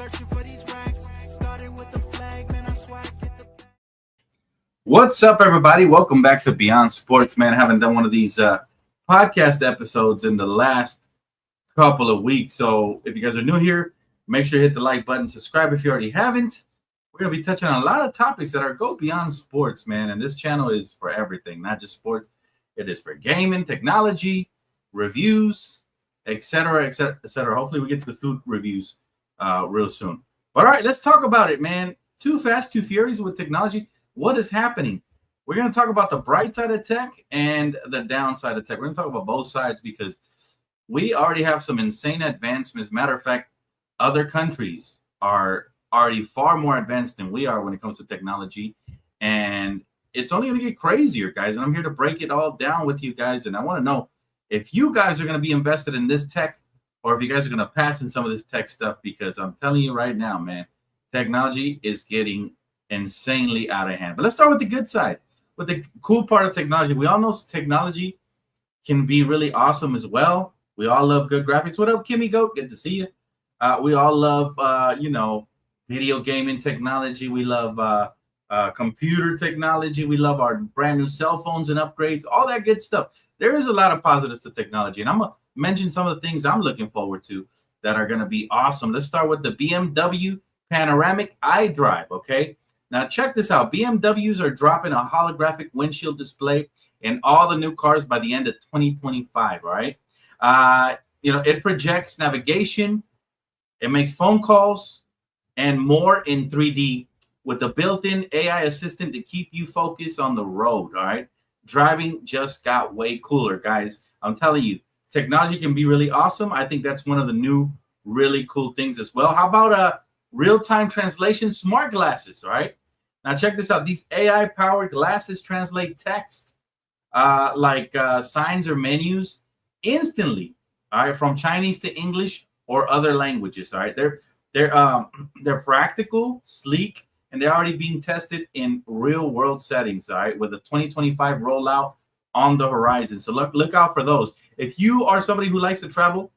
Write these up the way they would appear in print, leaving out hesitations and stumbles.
searching for these racks. Started with the flag, man, I swear I get the. What's up, everybody? Welcome back to Beyond Sports, man. I haven't done one of these podcast episodes in the last couple of weeks. So if you guys are new here, make sure you hit the like button, subscribe if you already haven't. We're going to be touching on a lot of topics that go beyond sports, man. And this channel is for everything, not just sports. It is for gaming, technology, reviews, etc., etc., etc. Hopefully we get to the food reviews real soon. But all right, let's talk about it, man. Too fast, too furious with technology. What is happening? We're going to talk about the bright side of tech and the downside of tech. We're going to talk about both sides because we already have some insane advancements. Matter of fact, other countries are already far more advanced than we are when it comes to technology. And it's only going to get crazier, guys. And I'm here to break it all down with you guys. And I want to know if you guys are going to be invested in this tech or if you guys are going to pass in some of this tech stuff, because I'm telling you right now, man, technology is getting insanely out of hand. But let's start with the good side, with the cool part of technology. We all know technology can be really awesome as well. We all love good graphics. What up, Kimmy Goat? Good to see you. We all love, video gaming technology. We love computer technology. We love our brand new cell phones and upgrades, all that good stuff. There is a lot of positives to technology, and I'm going to mention some of the things I'm looking forward to that are going to be awesome. Let's start with the BMW Panoramic iDrive, okay? Now, check this out. BMWs are dropping a holographic windshield display in all the new cars by the end of 2025, all right? It projects navigation, it makes phone calls, and more in 3D with the built-in AI assistant to keep you focused on the road, all right? Driving just got way cooler, guys. I'm telling you, technology can be really awesome. I think that's one of the new really cool things as well. How about real-time translation smart glasses, all right? Now, check this out. These AI-powered glasses translate text like signs or menus instantly, all right, from Chinese to English or other languages, all right? They're practical, sleek, and they're already being tested in real-world settings, all right, with a 2025 rollout on the horizon. So look out for those. If you are somebody who likes to travel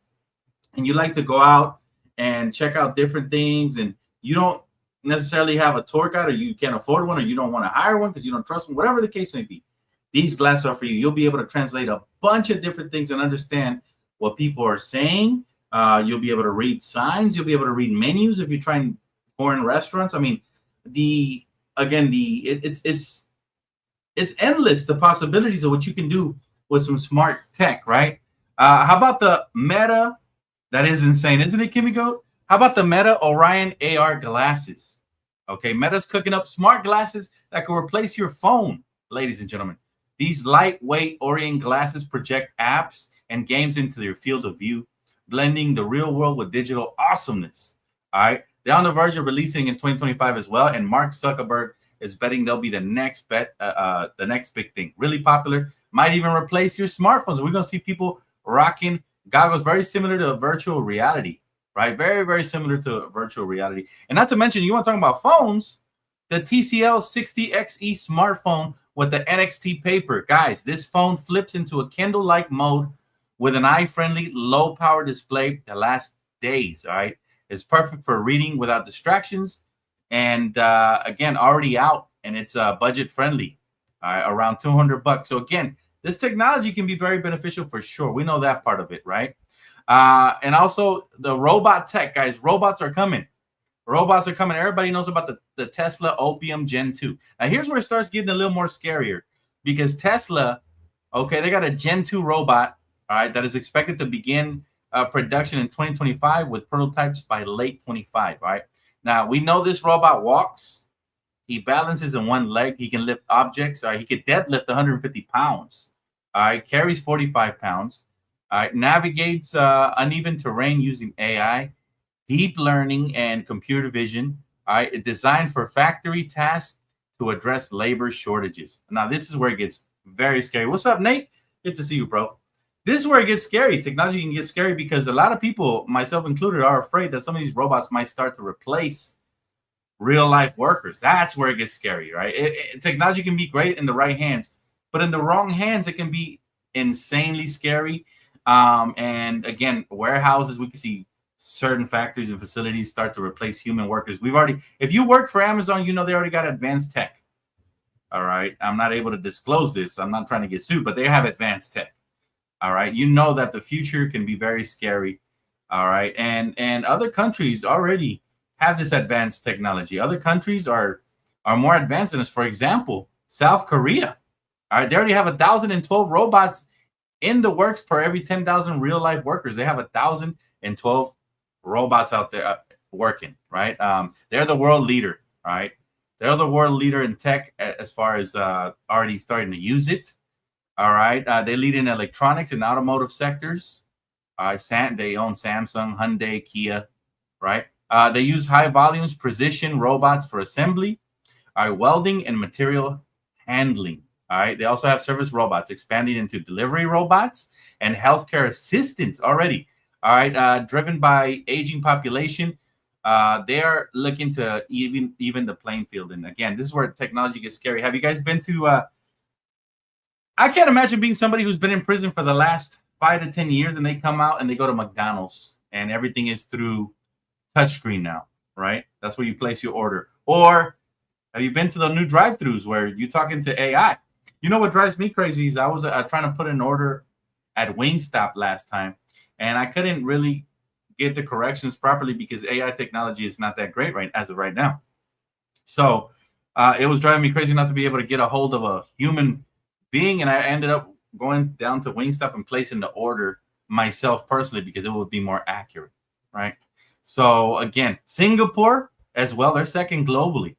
and you like to go out and check out different things and you don't necessarily have a tour guide or you can't afford one or you don't want to hire one because you don't trust one, whatever the case may be, these glasses are for you. You'll be able to translate a bunch of different things and understand what people are saying. You'll be able to read signs. You'll be able to read menus if you're trying foreign restaurants. I mean, it's endless, the possibilities of what you can do with some smart tech, right? How about the Meta? That is insane, isn't it, Kimmy Goat? How about the Meta Orion AR glasses? Okay, Meta's cooking up smart glasses that can replace your phone, ladies and gentlemen. These lightweight Orion glasses project apps and games into their field of view, blending the real world with digital awesomeness. All right, they're on the verge of releasing in 2025 as well, and Mark Zuckerberg is betting they'll be the next big thing. Really popular, might even replace your smartphones. We're gonna see people rocking goggles very similar to virtual reality, right? Very, very similar to virtual reality. And not to mention, you want to talk about phones, the TCL 60XE smartphone with the NXT paper. Guys, this phone flips into a Kindle-like mode with an eye-friendly, low-power display that lasts days, all right? It's perfect for reading without distractions. And again, already out, and it's budget-friendly, around $200. So again, this technology can be very beneficial for sure. We know that part of it, right? And also the robot tech, guys. Robots are coming. Robots are coming. Everybody knows about the Tesla Opium Gen 2. Now, here's where it starts getting a little more scarier because Tesla, okay, they got a Gen 2 robot, all right, that is expected to begin production in 2025 with prototypes by late 25, all right? Now, we know this robot walks. He balances in one leg. He can lift objects. He could deadlift 150 pounds. All right, carries 45 pounds. All right, navigates uneven terrain using AI, deep learning, and computer vision. All right, it's designed for factory tasks to address labor shortages. Now, this is where it gets very scary. What's up, Nate? Good to see you, bro. This is where it gets scary. Technology can get scary because a lot of people, myself included, are afraid that some of these robots might start to replace real-life workers. That's where it gets scary, right? Technology can be great in the right hands, but in the wrong hands, it can be insanely scary. And again, warehouses, we can see certain factories and facilities start to replace human workers. If you work for Amazon, they already got advanced tech. All right. I'm not able to disclose this. I'm not trying to get sued, but they have advanced tech. All right. That the future can be very scary. All right. And other countries already have this advanced technology. Other countries are more advanced than us. For example, South Korea. All right. They already have 1,012 robots in the works per every 10,000 real life workers. They have 1,012 robots out there working. Right. They're the world leader. Right. They're the world leader in tech as far as already starting to use it. All right. They lead in electronics and automotive sectors. They own Samsung, Hyundai, Kia. Right. They use high volumes, precision robots for assembly, welding, and material handling. All right. They also have service robots expanding into delivery robots and healthcare assistants already. All right. Driven by aging population. They are looking to even the playing field. And again, this is where technology gets scary. Have you guys been to I can't imagine being somebody who's been in prison for the last 5 to 10 years and they come out and they go to McDonald's and everything is through touchscreen now, right? That's where you place your order. Or have you been to the new drive-thrus where you're talking to AI? You know what drives me crazy is I was trying to put an order at Wingstop last time and I couldn't really get the corrections properly because AI technology is not that great as of right now. So it was driving me crazy not to be able to get a hold of a human being, and I ended up going down to Wingstop and placing the order myself personally because it would be more accurate, right? So again, Singapore as well, they're second globally.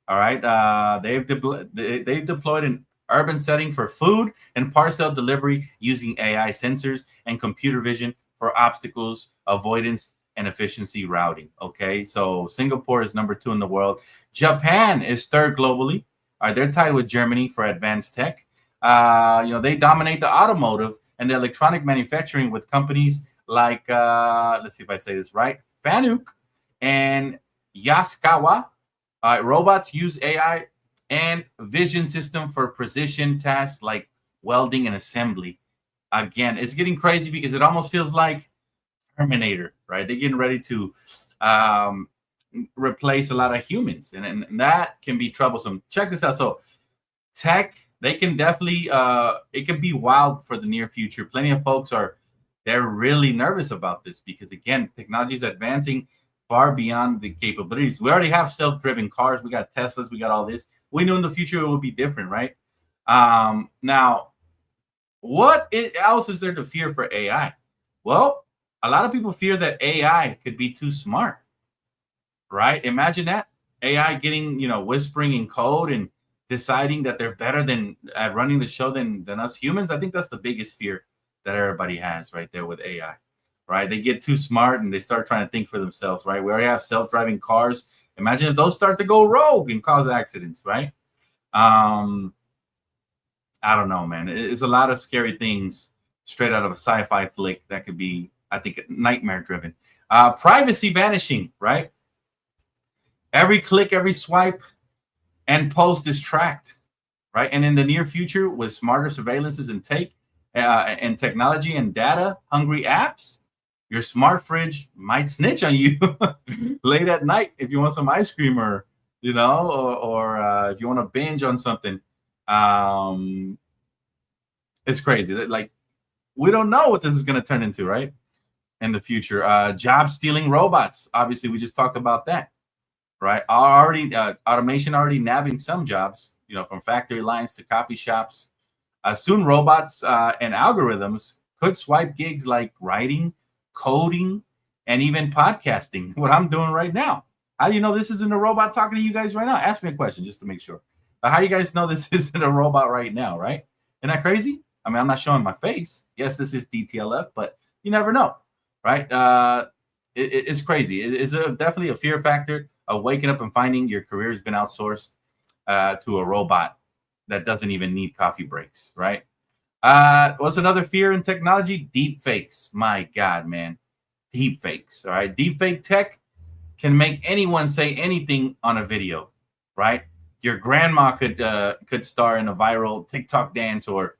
All right, they've deployed an urban setting for food and parcel delivery using AI sensors and computer vision for obstacles, avoidance, and efficiency routing. Okay, so Singapore is number 2 in the world. Japan is 3rd globally. All right, they're tied with Germany for advanced tech. They dominate the automotive and the electronic manufacturing with companies like, let's see if I say this right, Fanuc and Yaskawa. Robots use AI and vision system for precision tasks like welding and assembly. Again, it's getting crazy because it almost feels like Terminator, right? They're getting ready to replace a lot of humans, and that can be troublesome. Check this out. So tech, they can definitely, it can be wild for the near future. Plenty of folks they're really nervous about this because, again, technology is advancing far beyond the capabilities. We already have self-driven cars. We got Teslas. We got all this. We knew in the future it would be different, right? Now, what else is there to fear for AI? Well, a lot of people fear that AI could be too smart, right? Imagine that. AI getting, whispering in code and deciding that they're better than at running the show than us humans. I think that's the biggest fear that everybody has right there with AI, right? They get too smart and they start trying to think for themselves, right? We already have self-driving cars. Imagine if those start to go rogue and cause accidents, right? I don't know, man. It's a lot of scary things straight out of a sci-fi flick that could be, I think, nightmare driven. Privacy vanishing, right? Every click, every swipe, and post is tracked, right? And in the near future, with smarter surveillances and technology and data-hungry apps, your smart fridge might snitch on you late at night if you want some ice cream or if you want to binge on something. It's crazy. Like, we don't know what this is going to turn into, right? In the future. Job stealing robots. Obviously, we just talked about that, right? Automation already nabbing some jobs, from factory lines to coffee shops. Soon robots and algorithms could swipe gigs like writing, coding, and even podcasting, what I'm doing right now. How do you know this isn't a robot talking to you guys right now? Ask me a question just to make sure. How do you guys know this isn't a robot right now, right? Isn't that crazy? I mean, I'm not showing my face. Yes, this is DTLF, but you never know, right? It's crazy. It's definitely a fear factor of waking up and finding your career has been outsourced to a robot that doesn't even need coffee breaks, right? What's another fear in technology? Deep fakes. My God, man. Deep fakes, all right? Deep fake tech can make anyone say anything on a video, right? Your grandma could star in a viral TikTok dance or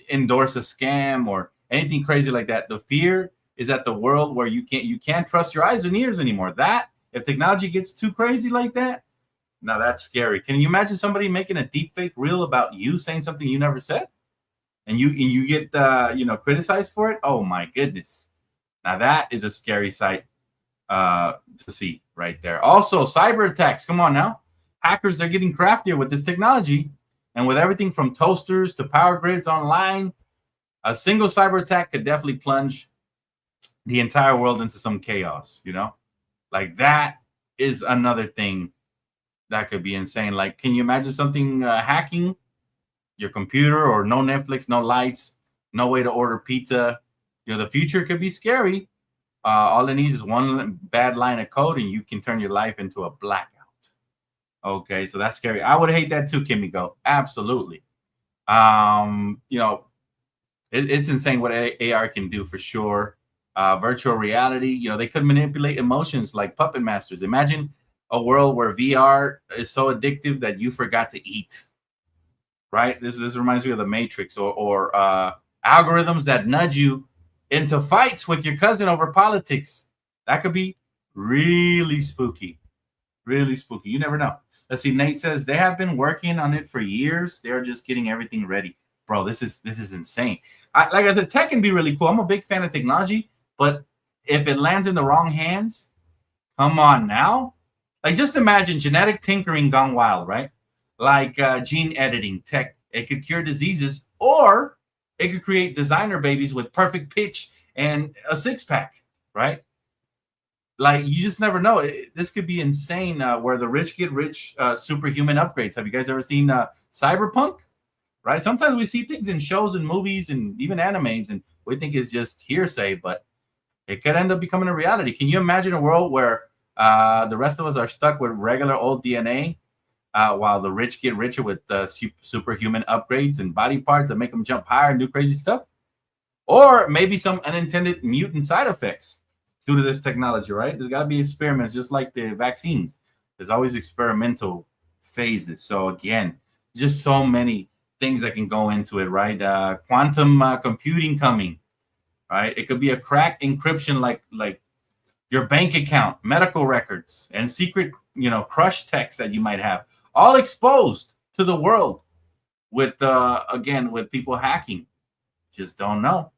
endorse a scam or anything crazy like that. The fear is at the world where you can't trust your eyes and ears anymore. That if technology gets too crazy like that, now that's scary. Can you imagine somebody making a deep fake reel about you saying something you never said, and you get criticized for it? Oh my goodness! Now that is a scary sight to see right there. Also, cyber attacks. Come on now, hackers, they're getting craftier with this technology, and with everything from toasters to power grids online. A single cyber attack could definitely plunge the entire world into some chaos. Like that is another thing that could be insane. Like, can you imagine something hacking your computer, or no Netflix, no lights, no way to order pizza? The future could be scary. All it needs is one bad line of code, and you can turn your life into a blackout. Okay, so that's scary. I would hate that too, Kimiko. Absolutely. It's insane what AR can do for sure. Virtual reality, they could manipulate emotions like puppet masters. Imagine a world where VR is so addictive that you forgot to eat. Right? This reminds me of the Matrix, or algorithms that nudge you into fights with your cousin over politics. That could be really spooky. Really spooky. You never know. Let's see. Nate says they have been working on it for years. They're just getting everything ready. Bro, this is insane. Like I said, tech can be really cool. I'm a big fan of technology, but if it lands in the wrong hands, come on now. Like, just imagine genetic tinkering gone wild, right? Like gene editing tech. It could cure diseases, or it could create designer babies with perfect pitch and a six-pack, right? Like, you just never know. This could be insane, where the rich get rich, superhuman upgrades. Have you guys ever seen Cyberpunk? Right? Sometimes we see things in shows and movies and even animes, and we think it's just hearsay, but it could end up becoming a reality. Can you imagine a world where the rest of us are stuck with regular old DNA, while the rich get richer with superhuman upgrades and body parts that make them jump higher and do crazy stuff? Or maybe some unintended mutant side effects due to this technology, right? There's got to be experiments, just like the vaccines. There's always experimental phases. So again, just so many things that can go into it, right? Quantum computing coming, right? It could be a crack encryption, like your bank account, medical records, and secret, crush text that you might have, all exposed to the world with people hacking. Just don't know.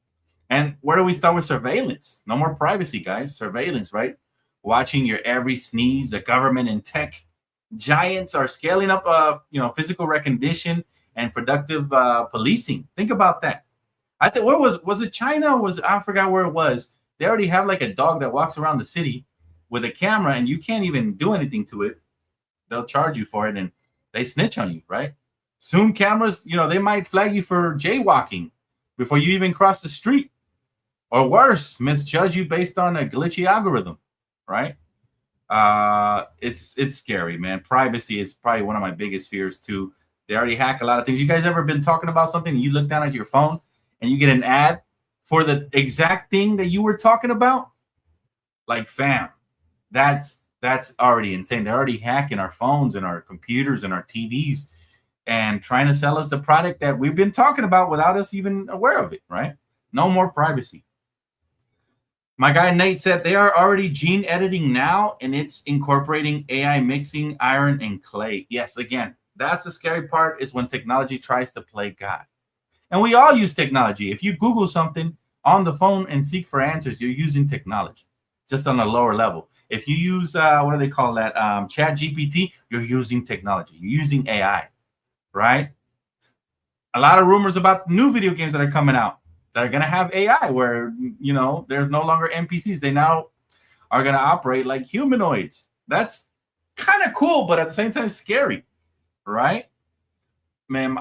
And where do we start with surveillance? No more privacy, guys. Surveillance, right? Watching your every sneeze. The government and tech giants are scaling up, physical recognition and productive policing. Think about that. I think, where was it China? Or I forgot where it was. They already have like a dog that walks around the city with a camera, and you can't even do anything to it. They'll charge you for it, and they snitch on you, right? Soon cameras, they might flag you for jaywalking before you even cross the street. Or worse, misjudge you based on a glitchy algorithm, right? It's scary, man. Privacy is probably one of my biggest fears too. They already hack a lot of things. You guys ever been talking about something and you look down at your phone and you get an ad for the exact thing that you were talking about? Like, fam, that's already insane. They're already hacking our phones and our computers and our TVs and trying to sell us the product that we've been talking about without us even aware of it, right? No more privacy. My guy Nate said they are already gene editing now, and it's incorporating AI mixing iron and clay. Yes, again, that's the scary part, is when technology tries to play God. And we all use technology. If you Google something on the phone and seek for answers, you're using technology, just on a lower level. If you use, what do they call that? Chat GPT, you're using technology. You're using AI, right? A lot of rumors about new video games that are coming out that are going to have AI where, there's no longer NPCs. They now are going to operate like humanoids. That's kind of cool, but at the same time, scary, right? Man,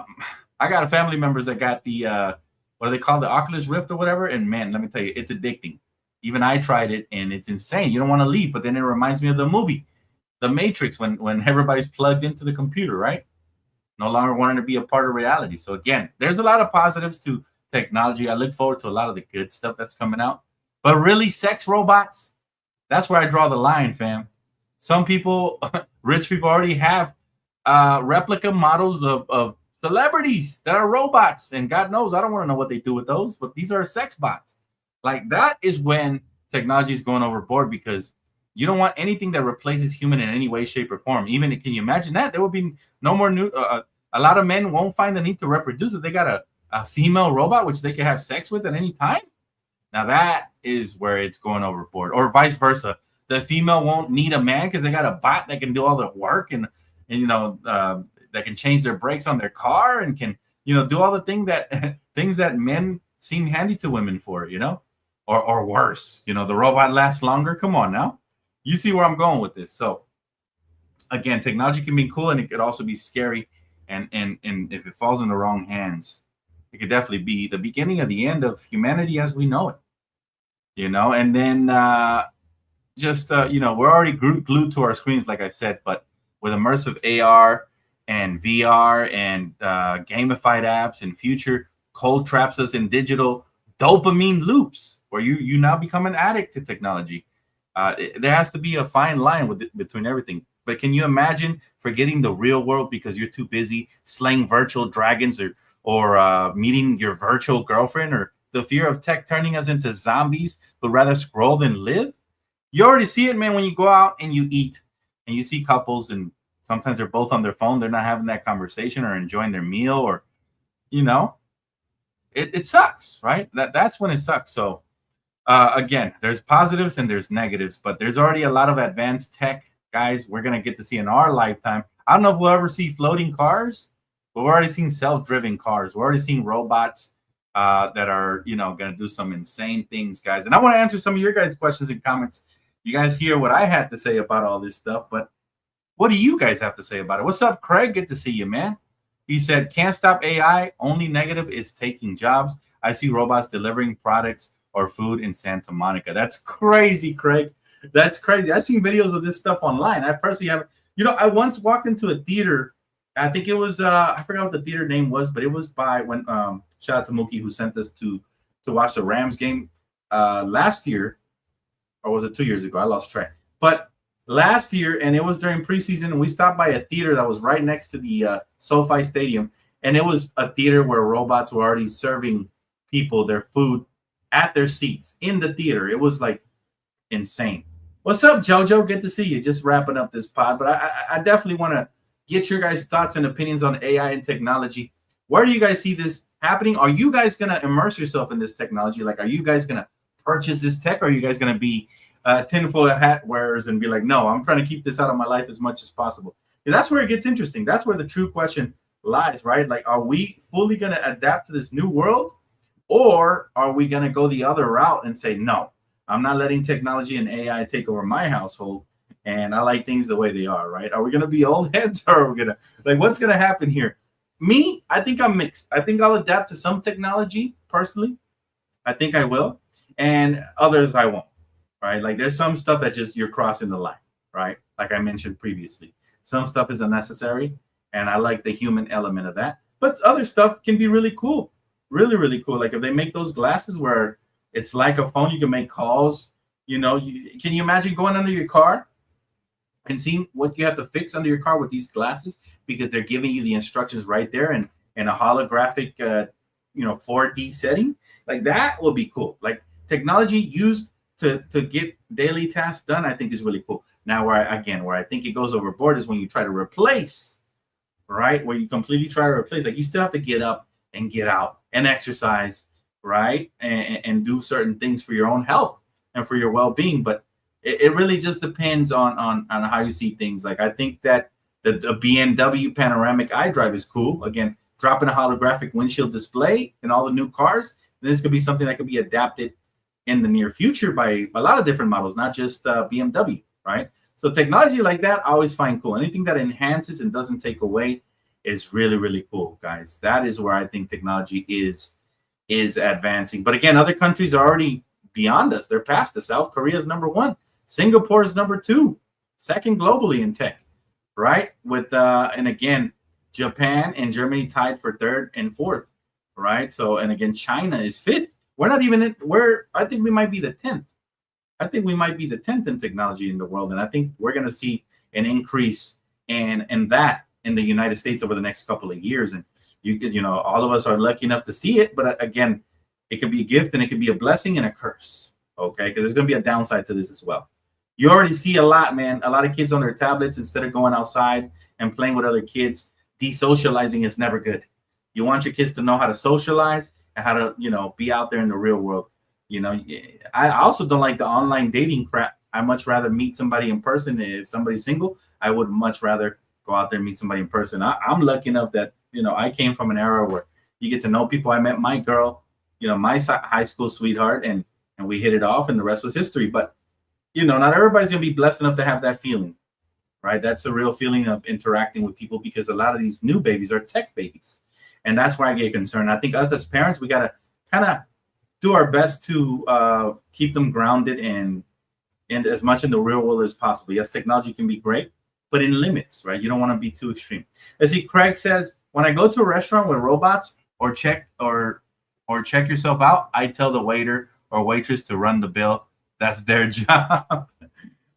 I got family members that got the, what do they call, the Oculus Rift or whatever? And man, let me tell you, it's addicting. Even I tried it, and it's insane. You don't want to leave, but then it reminds me of the movie, The Matrix, when everybody's plugged into the computer, right? No longer wanting to be a part of reality. So again, there's a lot of positives to technology. I look forward to a lot of the good stuff that's coming out. But really, sex robots, that's where I draw the line, fam. Some people, rich people, already have replica models of celebrities that are robots. And God knows, I don't want to know what they do with those, but these are sex bots. Like that is when technology is going overboard because you don't want anything that replaces human in any way, shape, or form. Even can you imagine that there will be no more new. A lot of men won't find the need to reproduce if they got a female robot which they can have sex with at any time. Now that is where it's going overboard, or vice versa. The female won't need a man because they got a bot that can do all the work and that can change their brakes on their car and can do all the things that men seem handy to women for, or worse. The robot lasts longer. Come on now, you see where I'm going with this. So again, technology can be cool and it could also be scary, and if it falls in the wrong hands, it could definitely be the beginning of the end of humanity as we know it. And then we're already glued to our screens, like I said, but with immersive AR and VR and gamified apps and future cold traps us in digital dopamine loops where you now become an addict to technology. There has to be a fine line between everything. But can you imagine forgetting the real world because you're too busy slaying virtual dragons or meeting your virtual girlfriend, or the fear of tech turning us into zombies who'd rather scroll than live? You already see it, man, when you go out and you eat and you see couples and sometimes they're both on their phone. They're not having that conversation or enjoying their meal, or, it sucks, right? That's when it sucks. So again, there's positives and there's negatives, but there's already a lot of advanced tech, guys, we're going to get to see in our lifetime. I don't know if we'll ever see floating cars, but we're already seeing self-driven cars. We're already seeing robots that are, going to do some insane things, guys. And I want to answer some of your guys' questions and comments. You guys hear what I had to say about all this stuff, but what do you guys have to say about it? What's up, Craig? Good to see you, man. He said, can't stop AI. Only negative is taking jobs. I see robots delivering products or food in Santa Monica. That's crazy, Craig. That's crazy. I've seen videos of this stuff online. I personally haven't. I once walked into a theater. I think it was, I forgot what the theater name was, but it was by when, shout out to Mookie who sent us to watch the Rams game last year. Or was it 2 years ago? I lost track. But last year, and it was during preseason, and we stopped by a theater that was right next to the SoFi Stadium. And it was a theater where robots were already serving people their food at their seats in the theater. It was like insane. What's up, JoJo? Good to see you. Just wrapping up this pod. But I definitely want to get your guys' thoughts and opinions on AI and technology. Where do you guys see this happening? Are you guys going to immerse yourself in this technology? Like, are you guys going to purchase this tech? Or are you guys going to be tinfoil hat wearers and be like, no, I'm trying to keep this out of my life as much as possible? Because that's where it gets interesting. That's where the true question lies, right? Like, are we fully going to adapt to this new world? Or are we going to go the other route and say, no, I'm not letting technology and AI take over my household, and I like things the way they are, right? Are we going to be old heads, or are we going to, like, what's going to happen here? Me, I think I'm mixed. I think I'll adapt to some technology personally. I think I will. And others I won't, right? Like, there's some stuff that just you're crossing the line, right? Like I mentioned previously. Some stuff is unnecessary, and I like the human element of that. But other stuff can be really cool. Really, really cool. Like if they make those glasses where it's like a phone, you can make calls. Can you imagine going under your car and seeing what you have to fix under your car with these glasses, because they're giving you the instructions right there in a holographic, 4D setting? Like that will be cool. Like technology used to get daily tasks done, I think is really cool. Now, where I think it goes overboard is when you try to replace, right? Where you completely try to replace. Like you still have to get up and get out and exercise, right? And do certain things for your own health and for your well-being. But it really just depends on how you see things. Like I think that the BMW panoramic iDrive is cool. Again, dropping a holographic windshield display in all the new cars. This could be something that could be adapted in the near future by a lot of different models, not just BMW, right? So technology like that, I always find cool. Anything that enhances and doesn't take away is really, really cool, guys. That is where I think technology is advancing. But again, other countries are already beyond us. They're past us. South Korea is number 1. Singapore is number 2, second globally in tech, right? With and again, Japan and Germany tied for 3rd and 4th, right? So, and again, China is 5th. We're not even in, I think we might be the 10th. I think we might be the 10th in technology in the world. And I think we're going to see an increase in that in the United States over the next couple of years. And all of us are lucky enough to see it. But again, It can be a gift and it can be a blessing and a curse. Okay, because there's going to be a downside to this as well. You already see a lot, man. A lot of kids on their tablets instead of going outside and playing with other kids. Desocializing is never good. You want your kids to know how to socialize and how to, be out there in the real world. I also don't like the online dating crap. I much rather meet somebody in person. If somebody's single, I would much rather go out there and meet somebody in person. I'm lucky enough that, I came from an era where you get to know people. I met my girl, my high school sweetheart, and we hit it off, and the rest was history. But, not everybody's going to be blessed enough to have that feeling, right? That's a real feeling of interacting with people, because a lot of these new babies are tech babies. And that's why I get concerned. I think us as parents, we got to kind of do our best to keep them grounded and as much in the real world as possible. Yes, technology can be great, but in limits, right? You don't want to be too extreme. Let's see, Craig says, when I go to a restaurant with robots or check yourself out, I tell the waiter or waitress to run the bill. That's their job.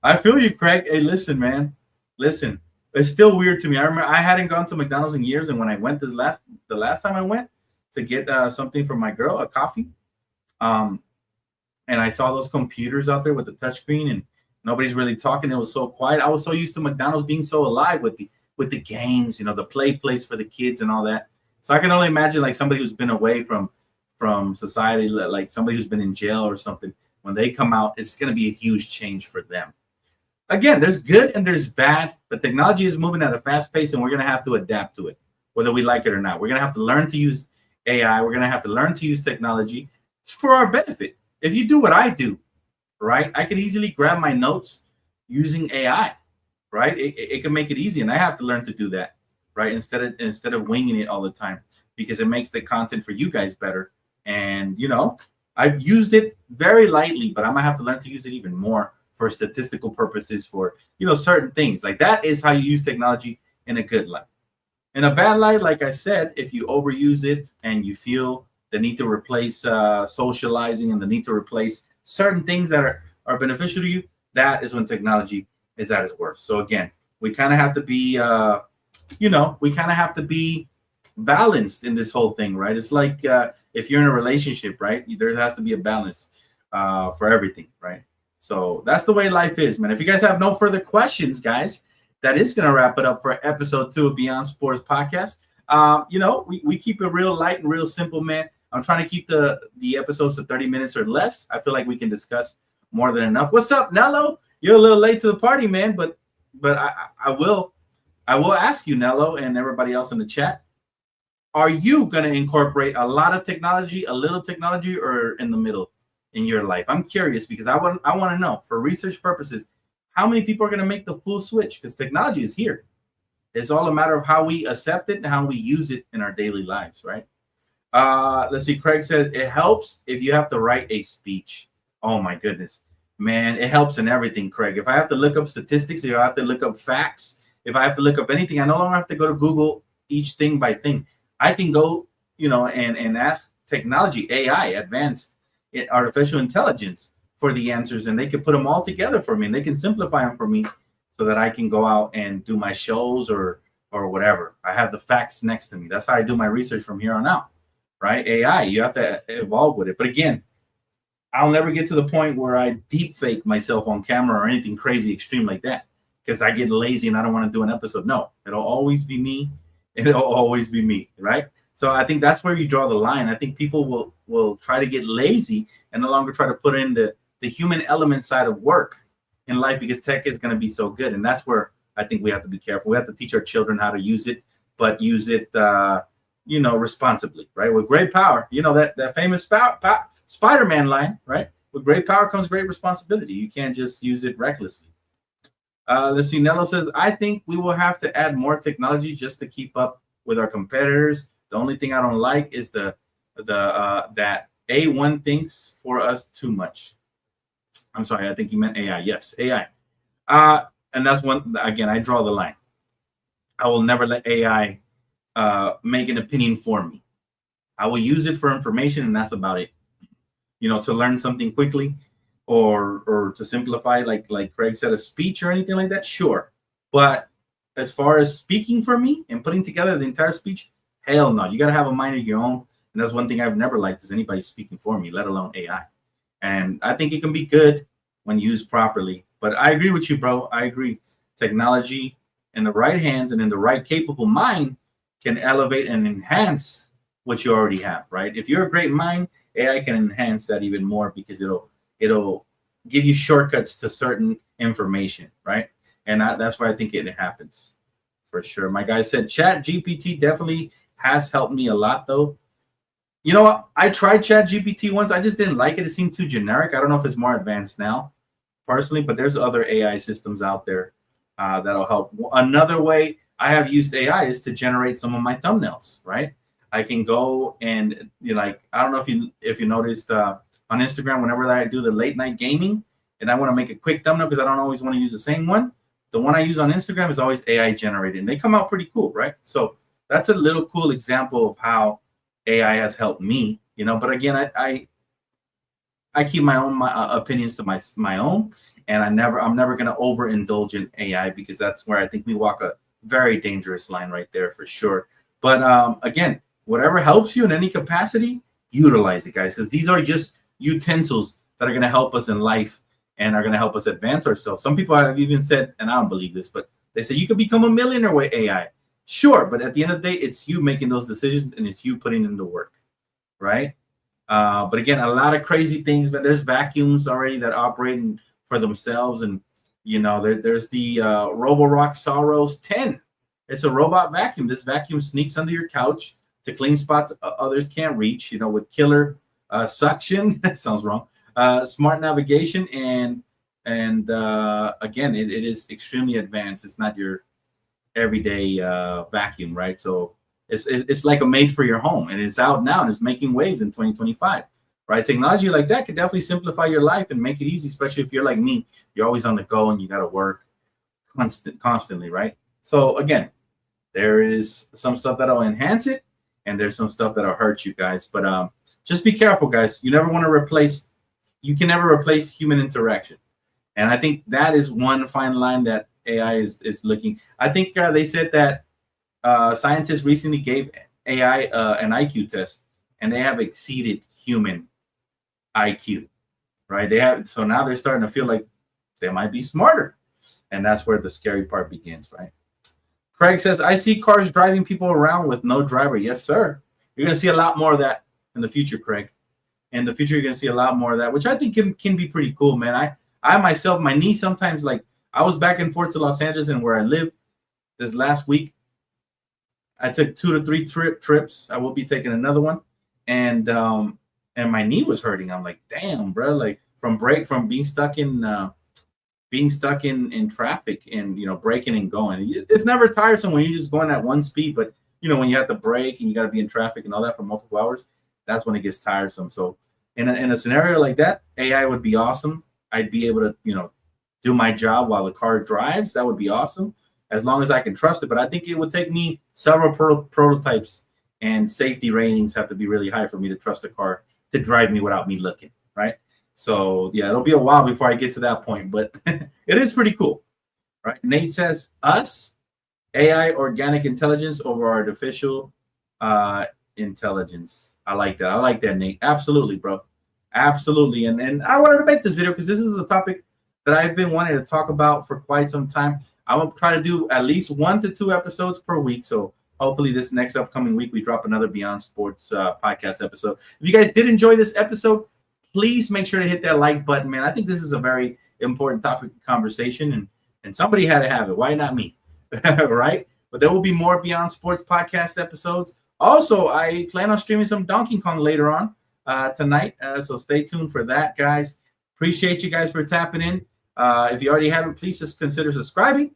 I feel you, Craig. Hey, listen, man. Listen, it's still weird to me. I remember I hadn't gone to McDonald's in years, and when I went the last time I went to get something for my girl, a coffee, and I saw those computers out there with the touchscreen, and nobody's really talking. It was so quiet. I was so used to McDonald's being so alive with the games, the play place for the kids and all that. So I can only imagine like somebody who's been away from society, like somebody who's been in jail or something. When they come out, it's going to be a huge change for them. Again, there's good and there's bad, but technology is moving at a fast pace, and we're going to have to adapt to it, whether we like it or not. We're going to have to learn to use AI. We're going to have to learn to use technology for our benefit. If you do what I do, right, I can easily grab my notes using AI, right? It can make it easy, and I have to learn to do that, right, instead of winging it all the time, because it makes the content for you guys better. And, I've used it very lightly, but I'm going to have to learn to use it even more for statistical purposes, for, certain things. Like, that is how you use technology in a good light. In a bad light, like I said, if you overuse it and you feel the need to replace socializing and the need to replace certain things that are beneficial to you, that is when technology is at its worst. So again, we kind of have to be, balanced in this whole thing, right? It's like if you're in a relationship, right? There has to be a balance for everything, right? So that's the way life is, man. If you guys have no further questions, guys, that is going to wrap it up for episode 2 of Beyond Sports Podcast. We keep it real light and real simple, man. I'm trying to keep the episodes to 30 minutes or less. I feel like we can discuss more than enough. What's up, Nello? You're a little late to the party, man, but I will ask you, Nello, and everybody else in the chat. Are you going to incorporate a lot of technology, a little technology, or in the middle in your life? I'm curious, because I want to know, for research purposes, how many people are going to make the full switch? Because technology is here. It's all a matter of how we accept it and how we use it in our daily lives, right? Let's see. Craig says it helps if you have to write a speech. Oh my goodness, man, it helps in everything, Craig. If I have to look up statistics, if I have to look up facts, if I have to look up anything, I no longer have to go to Google each thing by thing. I can go, and ask technology, AI, advanced artificial intelligence, for the answers, and they can put them all together for me, and they can simplify them for me so that I can go out and do my shows or whatever. I have the facts next to me. That's how I do my research from here on out, right? AI, you have to evolve with it. But again, I'll never get to the point where I deep fake myself on camera or anything crazy extreme like that, because I get lazy and I don't want to do an episode. No, it'll always be me. It'll always be me, right? So I think that's where you draw the line. I think people will try to get lazy and no longer try to put in the human element side of work in life, because tech is going to be so good. And that's where I think we have to be careful. We have to teach our children how to use it, but use it, responsibly, right? With great power, that famous Spider-Man line, right? With great power comes great responsibility. You can't just use it recklessly. Let's see. Nello says, I think we will have to add more technology just to keep up with our competitors. The only thing I don't like is that A1 thinks for us too much. I'm sorry, I think you meant AI. Yes, AI. And that's one, again, I draw the line. I will never let AI make an opinion for me. I will use it for information, and that's about it. To learn something quickly, or to simplify, like Craig said, a speech or anything like that, sure. But as far as speaking for me and putting together the entire speech, hell no. You got to have a mind of your own. And that's one thing I've never liked is anybody speaking for me, let alone AI. And I think it can be good when used properly. But I agree with you, bro. I agree. Technology in the right hands and in the right capable mind can elevate and enhance what you already have, right? If you're a great mind, AI can enhance that even more because it'll give you shortcuts to certain information, right? And that's why I think it happens for sure. My guy said Chat GPT definitely has helped me a lot, though. You know what? I tried Chat GPT once. I just didn't like it. It seemed too generic. I don't know if it's more advanced now, personally, but there's other AI systems out there that'll help. Another way I have used AI is to generate some of my thumbnails, right? I can go and I don't know if you noticed on Instagram, whenever I do the late night gaming and I want to make a quick thumbnail because I don't always want to use the same one, the one I use on Instagram is always AI generated and they come out pretty cool, right? So that's a little cool example of how AI has helped me, but again, I keep my own opinions to my own, and I'm never going to overindulge in AI because that's where I think we walk a very dangerous line right there for sure. But again, whatever helps you in any capacity, utilize it, guys, because these are just utensils that are going to help us in life and are going to help us advance ourselves. Some people have even said, and I don't believe this, but they say you could become a millionaire with AI. Sure, but at the end of the day, it's you making those decisions and it's you putting in the work, right? But again, a lot of crazy things. But there's vacuums already that operate for themselves, and there's the Roborock Soros 10. It's a robot vacuum. This vacuum sneaks under your couch to clean spots others can't reach. With killer suction. That sounds wrong. Smart navigation and again, it is extremely advanced. It's not your everyday vacuum, right? So it's like a made for your home, and it's out now and it's making waves in 2025, right? Technology like that could definitely simplify your life and make it easy, especially if you're like me. You're always on the go and you got to work constantly, right? So again, there is some stuff that'll enhance it and there's some stuff that'll hurt you guys, but just be careful, guys. You can never replace human interaction, and I think that is one fine line that AI is looking. I think they said that scientists recently gave AI an IQ test, and they have exceeded human IQ, right? So now they're starting to feel like they might be smarter, and that's where the scary part begins, right? Craig says, I see cars driving people around with no driver. Yes, sir. You're going to see a lot more of that in the future, Craig. In the future, you're going to see a lot more of that, which I think can be pretty cool, man. I myself, my knee sometimes, like, I was back and forth to Los Angeles and where I live this last week. I took 2 to 3 trips. I will be taking another one. And my knee was hurting. I'm like, damn, bro, like from being stuck in traffic and, braking and going. It's never tiresome when you're just going at one speed, but when you have to brake and you got to be in traffic and all that for multiple hours, that's when it gets tiresome. So in a scenario like that, AI would be awesome. I'd be able to, do my job while the car drives. That would be awesome as long as I can trust it. But I think it would take me several prototypes, and safety ratings have to be really high for me to trust a car to drive me without me looking, right? So yeah, it'll be a while before I get to that point, but it is pretty cool, right? Nate says, us, AI, organic intelligence over artificial intelligence. I like that. I like that, Nate. Absolutely, bro. Absolutely. And I wanted to make this video because this is a topic that I've been wanting to talk about for quite some time. I'm going to try to do at least 1 to 2 episodes per week. So hopefully this next upcoming week, we drop another Beyond Sports podcast episode. If you guys did enjoy this episode, please make sure to hit that like button, man. I think this is a very important topic of conversation, and somebody had to have it. Why not me? Right? But there will be more Beyond Sports podcast episodes. Also, I plan on streaming some Donkey Kong later on tonight. So stay tuned for that, guys. Appreciate you guys for tapping in. If you already haven't, please just consider subscribing.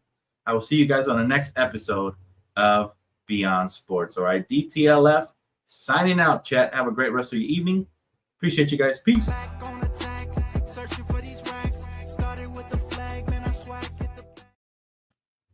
I will see you guys on the next episode of Beyond Sports. All right, DTLF signing out, chat. Have a great rest of your evening. Appreciate you guys. Peace.